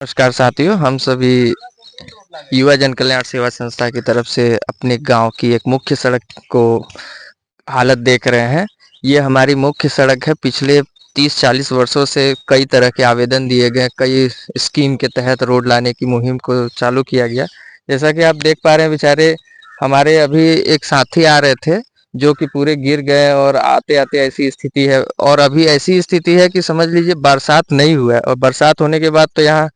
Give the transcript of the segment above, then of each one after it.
नमस्कार साथियों, हम सभी युवा जन कल्याण सेवा संस्था की तरफ से अपने गांव की एक मुख्य सड़क को हालत देख रहे हैं। ये हमारी मुख्य सड़क है। पिछले 30-40 वर्षों से कई तरह के आवेदन दिए गए, कई स्कीम के तहत रोड लाने की मुहिम को चालू किया गया। जैसा कि आप देख पा रहे हैं, बेचारे हमारे अभी एक साथी आ रहे थे जो कि पूरे गिर गए और आते आते ऐसी स्थिति है। और अभी ऐसी स्थिति है कि समझ लीजिए बरसात नहीं हुआ है, और बरसात होने के बाद तो यहाँ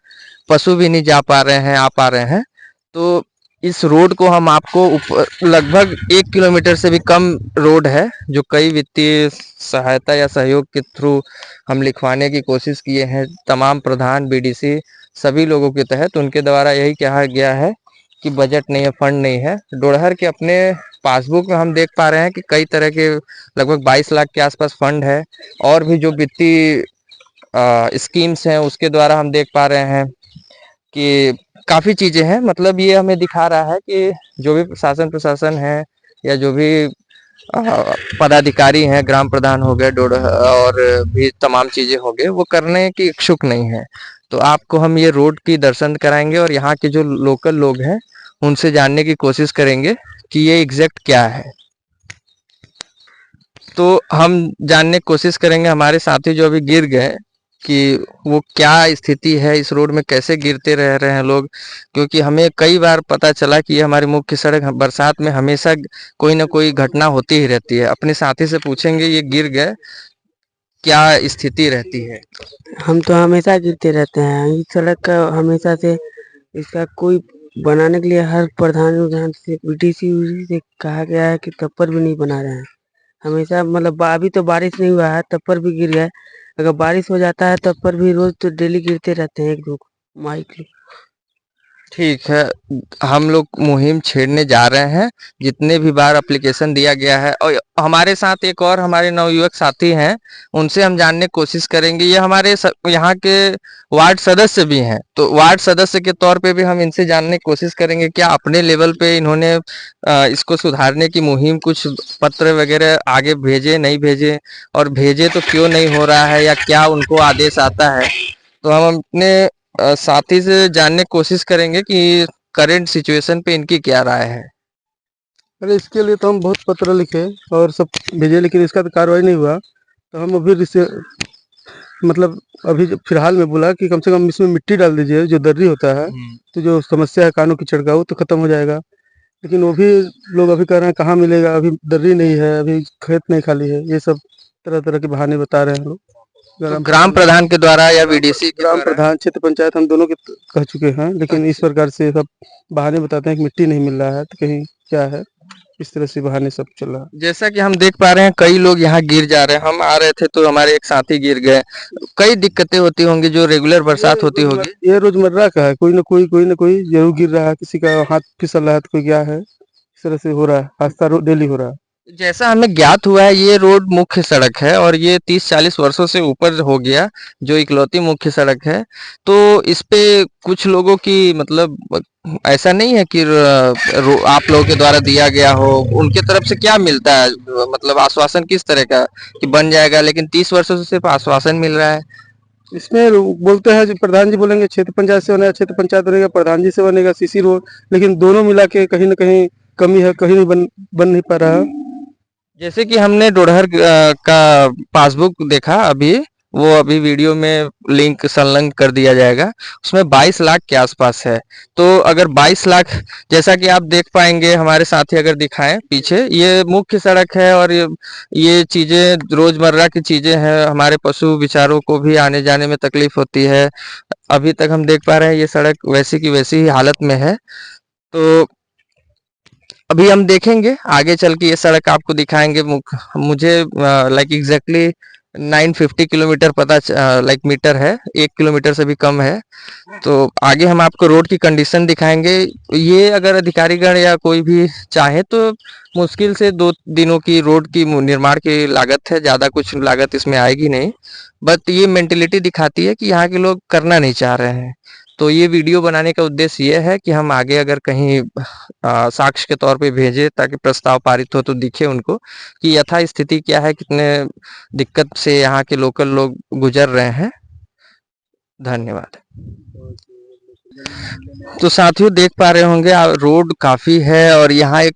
पशु भी नहीं जा पा रहे हैं, आ पा रहे हैं। तो इस रोड को हम आपको ऊपर लगभग 1 किलोमीटर से भी कम रोड है, जो कई वित्तीय सहायता या सहयोग के थ्रू हम लिखवाने की कोशिश किए हैं। तमाम प्रधान, बीडीसी सभी लोगों के तहत उनके द्वारा यही कहा गया है कि बजट नहीं है, फंड नहीं है। डोरहर के अपने पासबुक में हम देख पा रहे हैं कि कई तरह के लगभग 22 लाख के आसपास फंड है। और भी जो वित्तीय स्कीम्स हैं उसके द्वारा हम देख पा रहे हैं कि काफ़ी चीज़ें हैं। मतलब ये हमें दिखा रहा है कि जो भी शासन प्रशासन है या जो भी पदाधिकारी हैं, ग्राम प्रधान हो गए, डोड और भी तमाम चीज़ें हो गए, वो करने की इच्छुक नहीं है। तो आपको हम ये रोड की दर्शन कराएंगे और यहाँ के जो लोकल लोग हैं उनसे जानने की कोशिश करेंगे कि ये एग्जैक्ट क्या है। तो हम जानने की कोशिश करेंगे हमारे साथी जो अभी गिर गए कि वो क्या स्थिति है, इस रोड में कैसे गिरते रह रहे हैं लोग। क्योंकि हमें कई बार पता चला कि ये हमारी मुख्य सड़क बरसात में हमेशा कोई ना कोई घटना होती ही रहती है। अपने साथी से पूछेंगे ये गिर गए, क्या स्थिति रहती है। हम तो हमेशा गिरते रहते हैं। इस सड़क का हमेशा से इसका कोई बनाने के लिए हर प्रधान से बीडीसी से कहा गया है कि तब पर भी नहीं बना रहे हैं। हमेशा मतलब अभी तो बारिश नहीं हुआ है तब पर भी गिर गया है। अगर बारिश हो जाता है तब पर भी रोज तो डेली गिरते रहते हैं एक दो माइक। ठीक है, हम लोग मुहिम छेड़ने जा रहे हैं। जितने भी बार एप्लीकेशन दिया गया है, और हमारे साथ एक और हमारे नवयुवक साथी हैं, उनसे हम जानने की कोशिश करेंगे। ये हमारे यहाँ के वार्ड सदस्य भी हैं, तो वार्ड सदस्य के तौर पे भी हम इनसे जानने की कोशिश करेंगे क्या अपने लेवल पे इन्होंने इसको सुधारने की मुहिम कुछ पत्र वगैरह आगे भेजे, नहीं भेजे, और भेजे तो क्यों नहीं हो रहा है, या क्या उनको आदेश आता है। तो हम अपने साथी से जानने की कोशिश करेंगे कि करंट सिचुएशन पे इनकी क्या राय है। अरे इसके लिए तो हम बहुत पत्र लिखे और सब भेजे, लेकिन इसका तो कार्रवाई नहीं हुआ। तो हम अभी मतलब अभी फिलहाल में बोला कि कम से कम इसमें मिट्टी डाल दीजिए, जो दर्री होता है, तो जो समस्या है कानों की छिड़काव वो तो खत्म हो जाएगा। लेकिन वो भी लोग अभी कह रहे हैं कहाँ मिलेगा, अभी दर्री नहीं है, अभी खेत नहीं खाली है। ये सब तरह तरह के बहाने बता रहे हैं लोग। तो ग्राम प्रधान के द्वारा या बीडीसी के ग्राम द्वारा। प्रधान, क्षेत्र पंचायत, हम दोनों के कह चुके हैं, लेकिन इस प्रकार से सब बहाने बताते हैं कि मिट्टी नहीं मिल रहा है, तो कहीं क्या है, इस तरह से बहाने सब चल रहा है। जैसा कि हम देख पा रहे हैं कई लोग यहाँ गिर जा रहे हैं। हम आ रहे थे तो हमारे एक साथी गिर गए। कई दिक्कतें होती होंगी, जो रेगुलर बरसात होती होगी। ये रोजमर्रा का है, कोई ना कोई जरूर गिर रहा है, किसी का हाथ फिसल रहा है, तो कोई क्या है, इस तरह से हो रहा है, हादसा डेली हो रहा है। जैसा हमें ज्ञात हुआ है, ये रोड मुख्य सड़क है और ये 30-40 वर्षों से ऊपर हो गया, जो इकलौती मुख्य सड़क है। तो इस पे कुछ लोगों की मतलब ऐसा नहीं है कि आप लोगों के द्वारा दिया गया हो, उनके तरफ से क्या मिलता है, मतलब आश्वासन किस तरह का कि बन जाएगा, लेकिन 30 वर्षों से सिर्फ आश्वासन मिल रहा है। इसमें बोलते हैं जो प्रधान जी बोलेंगे क्षेत्र पंचायत से बनेगा, क्षेत्र पंचायत बनेगा, प्रधान जी से बनेगा सीसी रोड, लेकिन दोनों मिला के कहीं ना कहीं कमी है, कहीं नहीं बन नहीं पा रहा है। जैसे कि हमने डोरहर का पासबुक देखा अभी, वो अभी वीडियो में लिंक संलग्न कर दिया जाएगा। उसमें 22 लाख के आसपास है। तो अगर 22 लाख, जैसा कि आप देख पाएंगे, हमारे साथी अगर दिखाएं पीछे, ये मुख्य सड़क है और ये चीजें रोजमर्रा की चीजें हैं। हमारे पशु विचारों को भी आने जाने में तकलीफ होती है। अभी तक हम देख पा रहे हैं ये सड़क वैसी की वैसी ही हालत में है। तो अभी हम देखेंगे आगे चल के ये सड़क आपको दिखाएंगे। मुझे लाइक एग्जैक्टली 950 किलोमीटर पता लाइक मीटर है, 1 किलोमीटर से भी कम है। तो आगे हम आपको रोड की कंडीशन दिखाएंगे। ये अगर अधिकारीगण या कोई भी चाहे तो मुश्किल से 2 दिनों की रोड की निर्माण की लागत है, ज़्यादा कुछ लागत इसमें आएगी नहीं। बट ये मेंटेलिटी दिखाती है कि यहाँ के लोग करना नहीं चाह रहे हैं। तो ये वीडियो बनाने का उद्देश्य ये है कि हम आगे अगर कहीं साक्ष्य के तौर पे भेजें, ताकि प्रस्ताव पारित हो तो दिखे उनको कि यथा स्थिति क्या है, कितने दिक्कत से यहाँ के लोकल लोग गुजर रहे हैं। धन्यवाद। तो साथियों देख पा रहे होंगे रोड काफी है और यहाँ एक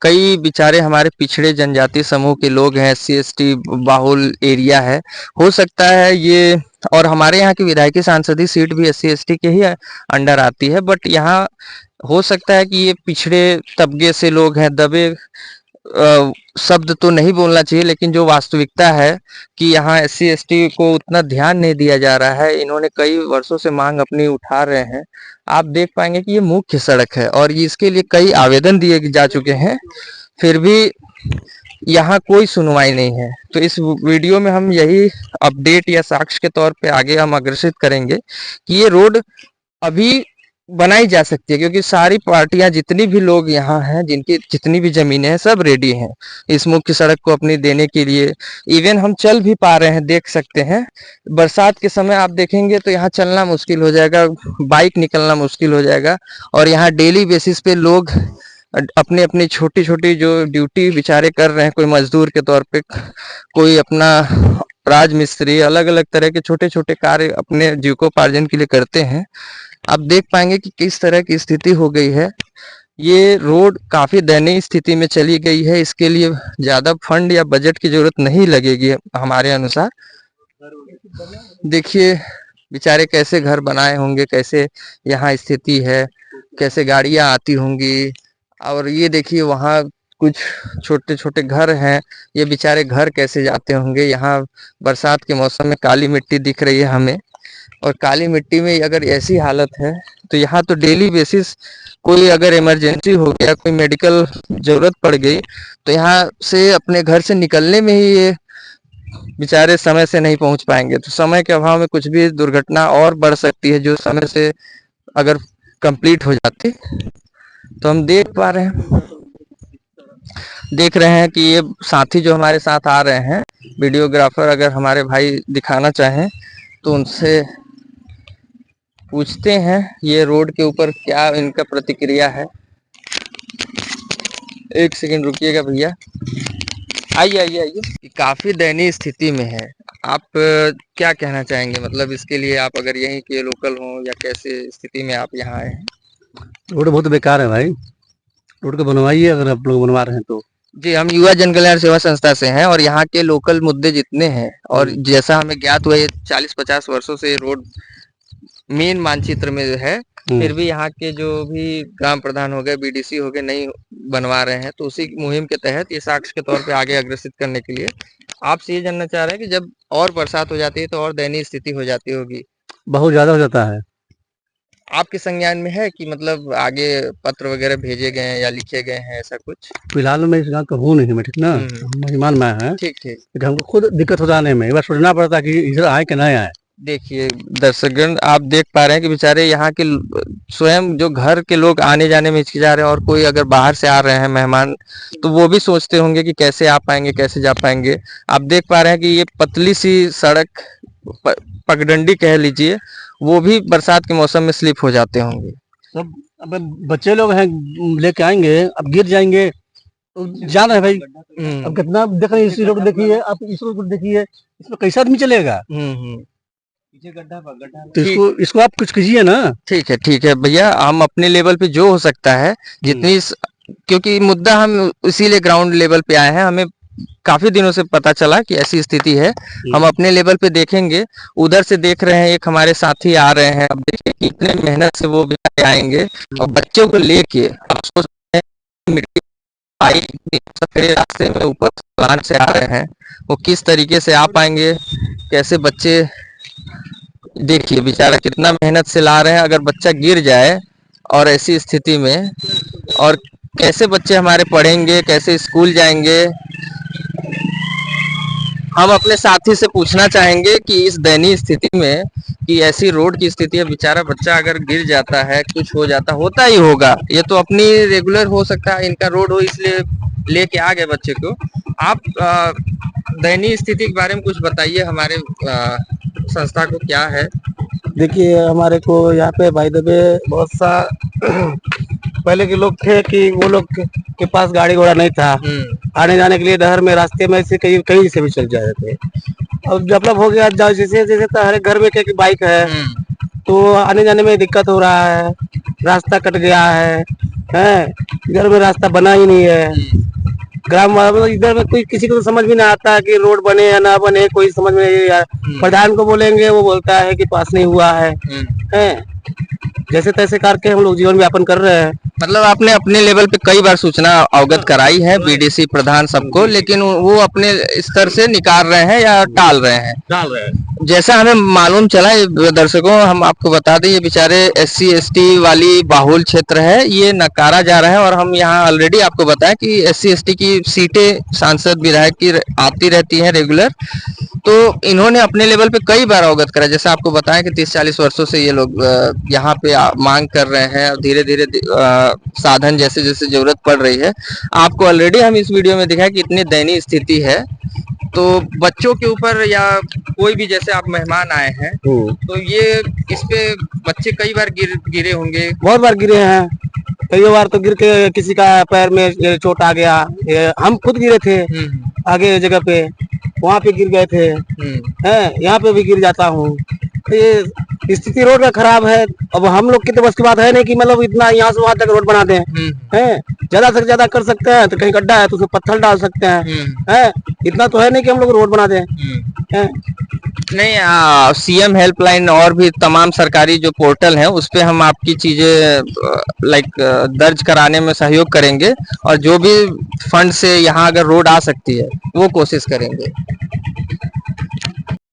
कई बेचारे हमारे पिछड़े जनजाति समूह के लोग हैं, एससी एसटी बाहुल एरिया है। हो सकता है ये, और हमारे यहाँ की विधायकी सांसदीय सीट भी एससी एसटी के ही अंडर आती है, बट यहाँ हो सकता है कि ये पिछड़े तबके से लोग हैं, दबे शब्द तो नहीं बोलना चाहिए, लेकिन जो वास्तविकता है कि यहाँ एससी एसटी को उतना ध्यान नहीं दिया जा रहा है। इन्होंने कई वर्षों से मांग अपनी उठा रहे हैं। आप देख पाएंगे कि ये मुख्य सड़क है और इसके लिए कई आवेदन दिए जा चुके हैं, फिर भी यहाँ कोई सुनवाई नहीं है। तो इस वीडियो में हम यही अपडेट या साक्ष्य के तौर पे आगे हम अग्रसित करेंगे कि ये रोड अभी बनाई जा सकती है, क्योंकि सारी पार्टियां, जितनी भी लोग यहाँ हैं, जिनकी जितनी भी जमीनें हैं, सब रेडी हैं इस मुख्य सड़क को अपनी देने के लिए। इवन हम चल भी पा रहे हैं, देख सकते हैं। बरसात के समय आप देखेंगे तो यहाँ चलना मुश्किल हो जाएगा, बाइक निकलना मुश्किल हो जाएगा। और यहाँ डेली बेसिस पे लोग अपने अपनी छोटी छोटी जो ड्यूटी बेचारे कर रहे हैं, कोई मजदूर के तौर पे, कोई अपना राजमिस्त्री, अलग अलग तरह के छोटे छोटे कार्य अपने जीविकोपार्जन के लिए करते हैं। आप देख पाएंगे कि किस तरह की स्थिति हो गई है। ये रोड काफी दयनीय स्थिति में चली गई है। इसके लिए ज्यादा फंड या बजट की जरूरत नहीं लगेगी हमारे अनुसार। देखिए बेचारे कैसे घर बनाए होंगे, कैसे यहाँ स्थिति है, कैसे गाड़ियां आती होंगी। और ये देखिए वहाँ कुछ छोटे छोटे घर हैं, ये बेचारे घर कैसे जाते होंगे। यहाँ बरसात के मौसम में काली मिट्टी दिख रही है हमें, और काली मिट्टी में अगर ऐसी हालत है तो यहाँ तो डेली बेसिस कोई अगर इमरजेंसी हो गया, कोई मेडिकल जरूरत पड़ गई, तो यहाँ से अपने घर से निकलने में ही ये बेचारे समय से नहीं पहुंच पाएंगे। तो समय के अभाव में कुछ भी दुर्घटना और बढ़ सकती है, जो समय से अगर कंप्लीट हो जाती। तो हम देख रहे हैं कि ये साथी जो हमारे साथ आ रहे हैं, वीडियोग्राफर, अगर हमारे भाई दिखाना चाहें तो उनसे पूछते हैं ये रोड के ऊपर क्या इनका प्रतिक्रिया है। एक सेकंड रुकिएगा भैया, आइए आइए आइए। काफी दयनीय स्थिति में है। आप क्या कहना चाहेंगे, मतलब इसके लिए आप अगर यहीं के लोकल हो या कैसे स्थिति में आप यहाँ आए हैं? रोड बहुत बेकार है भाई, रोड को बनवाइए अगर आप लोग बनवा रहे हैं तो। जी, हम युवा जन कल्याण सेवा संस्था से हैं और यहाँ के लोकल मुद्दे जितने हैं, और जैसा हमें ज्ञात हुआ, ये 40-50 वर्षों से रोड मेन मानचित्र में है, फिर भी यहाँ के जो भी ग्राम प्रधान हो गए, बीडीसी हो गए, नहीं बनवा रहे हैं। तो उसी मुहिम के तहत ये साक्ष्य के तौर पे आगे अग्रसित करने के लिए आपसे ये जानना चाह रहे हैं कि जब और बरसात हो जाती है तो और दयनीय स्थिति हो जाती होगी। बहुत ज्यादा हो जाता है। आपके संज्ञान में है कि मतलब आगे पत्र वगैरह भेजे गए हैं या लिखे गए हैं, ऐसा कुछ? फिलहाल में इस गाँव का हूँ नहीं मैं, ठीक ना, मेहमान में है। ठीक ठीक। लेकिन हमको खुद दिक्कत हो आने में, एक बार सोचना पड़ता कि इधर आए कि नहीं आए। देखिए दर्शकगण, आप देख पा रहे हैं कि बेचारे यहाँ के स्वयं जो घर के लोग आने जाने में हिचकिचा रहे हैं, और कोई अगर बाहर से आ रहे हैं मेहमान तो वो भी सोचते होंगे कि कैसे आ पाएंगे, कैसे जा पाएंगे। आप देख पा रहे हैं कि ये पतली सी सड़क, पगडंडी कह लीजिए, वो भी बरसात के मौसम में स्लिप हो जाते होंगे। सब अब बच्चे लोग हैं, लेके आएंगे, अब गिर जाएंगे तो जान है भाई। अब कितना देख रहे हैं, इस रोड देखिए, आप इस रोड देखिए, इसमें कैसा आदमी चलेगा। तो इसको आप कुछ कीजिए ना। ठीक है भैया, हम अपने लेवल पे जो हो सकता है जितनी, क्योंकि मुद्दा हम इसीलिए ग्राउंड लेवल पे आए हैं, हमें काफी दिनों से पता चला कि ऐसी स्थिति है। हम अपने लेवल पे देखेंगे। उधर से देख रहे हैं एक हमारे साथी आ रहे हैं, अब देखिए कितने मेहनत से वो आएंगे और बच्चों को लेके, आप सोच रहे हैं मिट्टी आई सफेद रास्ते में ऊपर प्लांट से आ रहे हैं, वो किस तरीके से आ पाएंगे, कैसे बच्चे, देखिए बेचारा कितना मेहनत से ला रहे हैं। अगर बच्चा गिर जाए और ऐसी स्थिति में, और कैसे बच्चे हमारे पढ़ेंगे, कैसे स्कूल जाएंगे। हम अपने साथी से पूछना चाहेंगे कि इस दयनीय स्थिति में, कि ऐसी रोड की स्थिति है, बेचारा बच्चा अगर गिर जाता है, कुछ हो जाता, होता ही होगा, ये तो अपनी रेगुलर हो सकता है, इनका रोड हो इसलिए लेके आ गए बच्चे को। आप दयनीय स्थिति के बारे में कुछ बताइए, हमारे संस्था को क्या है? देखिए हमारे को यहाँ पे भाई दबे बहुत सा पहले के लोग थे कि वो लोग के पास गाड़ी घोड़ा नहीं था, आने जाने के लिए डहर में रास्ते में से कहीं से भी चल जाते थे। अब डेवलप हो गया, जैसे जैसे तो हर एक घर में एक बाइक है, तो आने जाने में दिक्कत हो रहा है, रास्ता कट गया है, इधर में रास्ता बना ही नहीं है। ग्राम मतलब इधर में कोई किसी को तो समझ भी नहीं आता है कि रोड बने या ना बने, कोई समझ में नहीं। प्रधान को बोलेंगे वो बोलता है कि पास नहीं हुआ है। जैसे तैसे करके हम लोग जीवन यापन कर रहे हैं। मतलब आपने अपने लेवल पे कई बार सूचना अवगत कराई है बीडीसी प्रधान सबको, लेकिन वो अपने स्तर से निकाल रहे हैं या टाल रहे हैं। जैसा हमें मालूम चला, दर्शकों हम आपको बता दें, ये बेचारे SC ST वाली बाहुल क्षेत्र है, ये नकारा जा रहा है। और हम यहाँ ऑलरेडी आपको बताया कि SC ST की सीटें सांसद विधायक की आती रहती हैं रेगुलर, तो इन्होंने अपने लेवल पे कई बार अवगत करा। जैसे आपको बताया कि 30-40 वर्षों से ये लोग यहाँ पे मांग कर रहे हैं, और धीरे धीरे साधन जैसे जैसे जरूरत पड़ रही है। आपको ऑलरेडी हम इस वीडियो में दिखाया कि इतनी दयनीय स्थिति है। तो बच्चों के ऊपर या कोई भी, जैसे आप मेहमान आए हैं, तो ये इस पे बच्चे कई बार गिरे होंगे। बहुत बार गिरे हैं, कई बार तो गिर के किसी का पैर में चोट आ गया। हम खुद गिरे थे आगे जगह पे, वहाँ पे गिर गए थे। यहाँ पे भी गिर जाता हूँ। ये स्थिति रोड का खराब है। अब हम लोग की तो बस की बात है नहीं कि मतलब इतना यहाँ से वहां तक रोड बना दें। ज्यादा से ज्यादा कर सकते हैं तो कहीं गड्ढा है तो उसमें पत्थर डाल सकते हैं। इतना तो है नहीं कि हम लोग रोड बना दें। नहीं, CM हेल्पलाइन और भी तमाम सरकारी जो पोर्टल हैं उस पे हम आपकी चीजें दर्ज कराने में सहयोग करेंगे, और जो भी फंड से यहाँ अगर रोड आ सकती है वो कोशिश करेंगे।